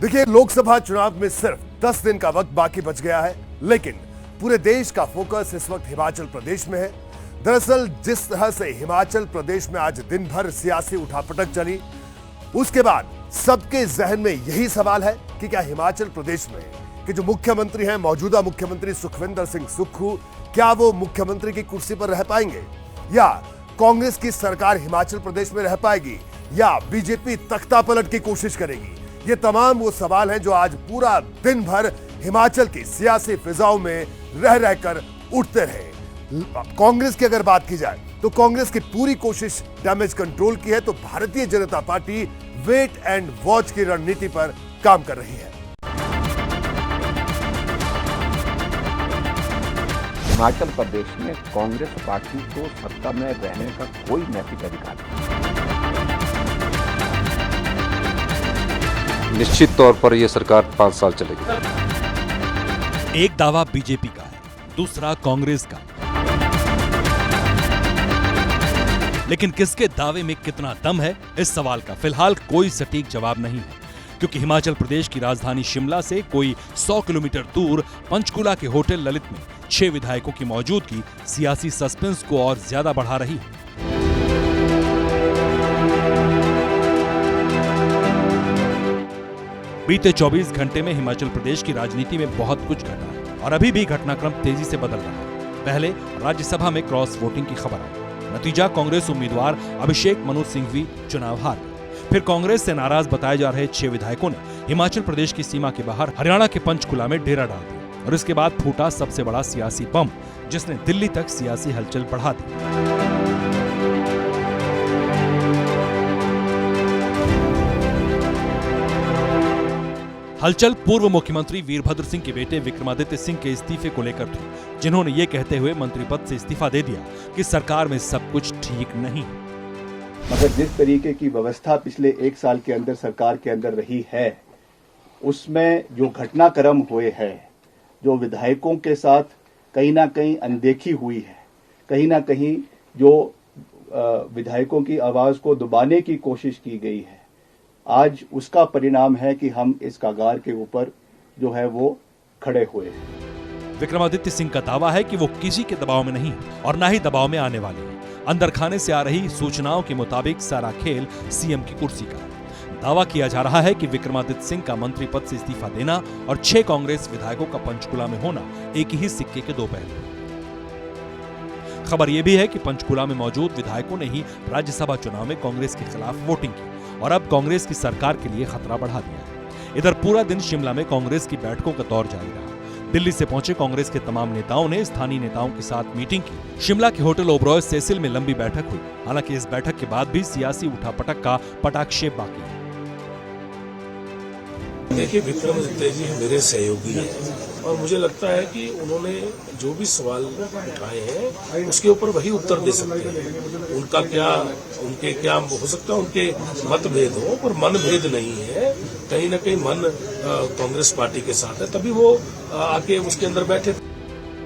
देखिए, लोकसभा चुनाव में सिर्फ 10 दिन का वक्त बाकी बच गया है, लेकिन पूरे देश का फोकस इस वक्त हिमाचल प्रदेश में है। दरअसल जिस तरह से हिमाचल प्रदेश में आज दिन भर सियासी उठापटक चली, उसके बाद सबके जहन में यही सवाल है कि क्या हिमाचल प्रदेश में कि जो मुख्यमंत्री हैं, मौजूदा मुख्यमंत्री सुखविंदर सिंह सुक्खू, क्या वो मुख्यमंत्री की कुर्सी पर रह पाएंगे, या कांग्रेस की सरकार हिमाचल प्रदेश में रह पाएगी, या बीजेपी तख्ता पलट की कोशिश करेगी। ये तमाम वो सवाल हैं जो आज पूरा दिन भर हिमाचल की सियासी फिजाओं में रह रहकर उठते रहे। कांग्रेस की अगर बात की जाए तो कांग्रेस की पूरी कोशिश डैमेज कंट्रोल की है, तो Bharatiya Janata party wait and watch की रणनीति पर काम कर रही है। हिमाचल प्रदेश में कांग्रेस पार्टी को सत्ता में रहने का कोई नैतिक अधिकार नहीं। निश्चित तौर पर यह सरकार 5 साल चलेगी। एक दावा बीजेपी का है, दूसरा कांग्रेस का। लेकिन किसके दावे में कितना दम है, इस सवाल का फिलहाल कोई सटीक जवाब नहीं है, क्योंकि हिमाचल प्रदेश की राजधानी शिमला से कोई 100 किलोमीटर दूर पंचकुला के होटल ललित में 6 विधायकों की मौजूदगी सियासी सस्पेंस को और ज्यादा बढ़ा रही है। बीते 24 घंटे में हिमाचल प्रदेश की राजनीति में बहुत कुछ घटा है और अभी भी घटनाक्रम तेजी से बदल रहा है। पहले राज्यसभा में क्रॉस वोटिंग की खबर आई, नतीजा कांग्रेस उम्मीदवार अभिषेक मनु सिंघवी चुनाव हार गए। फिर कांग्रेस से नाराज बताए जा रहे 6 विधायकों ने हिमाचल प्रदेश की सीमा के बाहर हरियाणा के पंचकुला में डेरा डाल दिया और इसके बाद फूटा सबसे बड़ा सियासी बम, जिसने दिल्ली तक सियासी हलचल बढ़ा दी। हलचल पूर्व मुख्यमंत्री वीरभद्र सिंह के बेटे विक्रमादित्य सिंह के इस्तीफे को लेकर थी, जिन्होंने ये कहते हुए मंत्री पद से इस्तीफा दे दिया कि सरकार में सब कुछ ठीक नहीं। मगर जिस तरीके की व्यवस्था पिछले 1 साल के अंदर सरकार के अंदर रही है, उसमें जो घटनाक्रम हुए हैं, जो विधायकों के साथ कहीं ना कहीं अनदेखी हुई है, कहीं ना कहीं जो विधायकों की आवाज को दबाने की कोशिश की गई है, आज उसका परिणाम है कि हम इस कगार के ऊपर जो है वो खड़े हुए हैं। विक्रमादित्य सिंह का दावा है कि वो किसी के दबाव में नहीं और ना ही दबाव में आने वाले हैं। अंदर खाने से आ रही सूचनाओं के मुताबिक सारा खेल सीएम की कुर्सी का। दावा किया जा रहा है कि विक्रमादित्य सिंह का मंत्री पद से इस्तीफा देना और 6 कांग्रेस विधायकों का पंचकुला में होना एक ही सिक्के के 2 पहलू। खबर यह भी है कि पंचकुला में मौजूद विधायकों ने ही राज्यसभा चुनाव में कांग्रेस के खिलाफ वोटिंग की और अब कांग्रेस की सरकार के लिए खतरा बढ़ा दिया है। इधर पूरा दिन शिमला में कांग्रेस की बैठकों का दौर जारी रहा। दिल्ली से पहुंचे कांग्रेस के तमाम नेताओं ने स्थानीय नेताओं के साथ मीटिंग की। शिमला के होटल ओबरॉय सेसिल में लंबी बैठक हुई। हालांकि इस बैठक के बाद भी सियासी उठापटक का पटाक्षेप बाकी है। देखिए, विक्रमादित्य जी मेरे सहयोगी हैं और मुझे लगता है कि उन्होंने जो भी सवाल उठाए हैं उसके ऊपर वही उत्तर दे सकते हैं। उनके क्या हो सकता है, उनके मतभेद हो, पर मनभेद नहीं है। कहीं ना कहीं मन कांग्रेस पार्टी के साथ है, तभी वो आके उसके अंदर बैठे।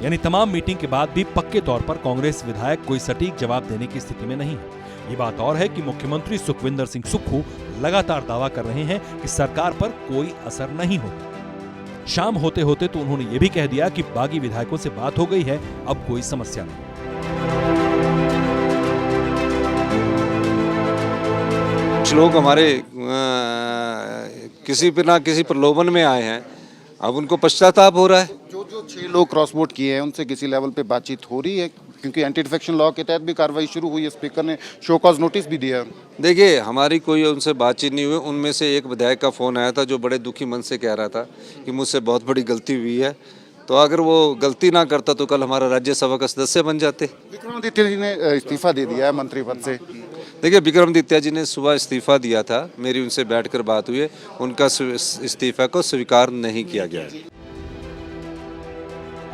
यानी तमाम मीटिंग के बाद भी पक्के तौर पर कांग्रेस विधायक कोई सटीक जवाब देने की स्थिति में नहीं है। ये बात और है कि मुख्यमंत्री सुखविंदर सिंह सुक्खू लगातार दावा कर रहे हैं कि सरकार पर कोई असर नहीं होगा। शाम होते होते तो उन्होंने ये भी कह दिया कि बागी विधायकों से बात हो गई है, अब कोई समस्या नहीं। कुछ लोग हमारे किसी पर ना किसी प्रलोभन में आए हैं, अब उनको पश्चाताप हो रहा है। जो 6 लोग क्रॉस वोट किए हैं उनसे किसी लेवल पे बातचीत हो रही है, क्योंकि एंटी डिफेक्शन लॉ के तहत भी कार्रवाई शुरू हुई है। स्पीकर ने शो कॉज नोटिस भी दिया। देखिए, हमारी कोई उनसे बातचीत नहीं हुई। उनमें से एक विधायक का फोन आया था जो बड़े दुखी मन से कह रहा था कि मुझसे बहुत बड़ी गलती हुई है, तो अगर वो गलती ना करता तो कल हमारा राज्यसभा का सदस्य बन जाते। विक्रमादित्य जी ने इस्तीफा दे दिया है मंत्री पद से। देखिए, विक्रमादित्य जी ने सुबह इस्तीफा दिया था, मेरी उनसे बैठकर बात हुई है, उनका इस्तीफा को स्वीकार नहीं किया गया है।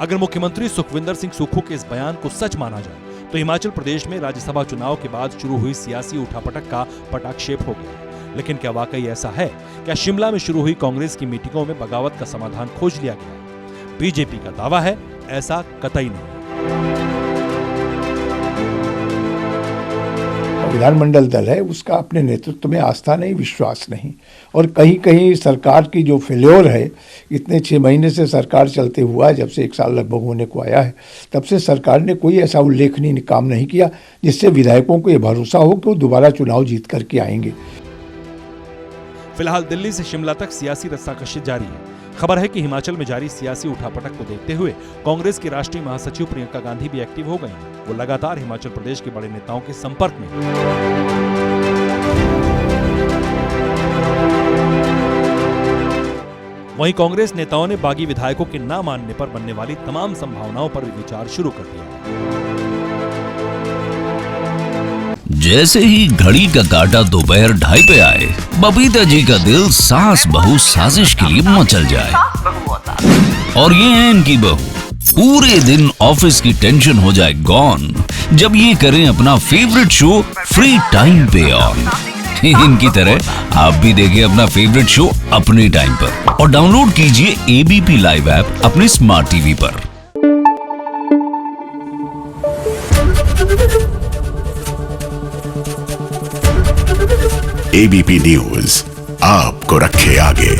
अगर मुख्यमंत्री सुखविंदर सिंह सुक्खू के इस बयान को सच माना जाए तो हिमाचल प्रदेश में राज्यसभा चुनाव के बाद शुरू हुई सियासी उठापटक का पटाक्षेप हो गया। लेकिन क्या वाकई ऐसा है? क्या शिमला में शुरू हुई कांग्रेस की मीटिंगों में बगावत का समाधान खोज लिया गया? बीजेपी का दावा है ऐसा कतई नहीं। विधानमंडल दल है उसका अपने नेतृत्व में आस्था नहीं, विश्वास नहीं। और कहीं कहीं सरकार की जो फेल्योर है, इतने 6 महीने से सरकार चलते हुआ है, जब से 1 साल लगभग होने को आया है, तब से सरकार ने कोई ऐसा उल्लेखनीय काम नहीं किया जिससे विधायकों को ये भरोसा हो कि वो दोबारा चुनाव जीत करके आएंगे। फिलहाल दिल्ली से शिमला तक सियासी रस्साकशी जारी है। खबर है कि हिमाचल में जारी सियासी उठापटक को देखते हुए कांग्रेस की राष्ट्रीय महासचिव प्रियंका गांधी भी एक्टिव हो गई हैं। वो लगातार हिमाचल प्रदेश के बड़े नेताओं के संपर्क में हैं। वहीं कांग्रेस नेताओं ने बागी विधायकों के न मानने पर बनने वाली तमाम संभावनाओं पर भी विचार शुरू कर दिया है। जैसे ही घड़ी का काटा दोपहर 2:30 पे आए, बबीता जी का दिल सास बहू साजिश के लिए मचल जाए। और ये है इनकी बहू, पूरे दिन ऑफिस की टेंशन हो जाए गॉन जब ये करें अपना फेवरेट शो फ्री टाइम पे ऑन। इनकी तरह आप भी देखिए अपना फेवरेट शो अपने टाइम पर और डाउनलोड कीजिए ABP लाइव ऐप अपने स्मार्ट टीवी पर। ABP न्यूज आपको रखे आगे।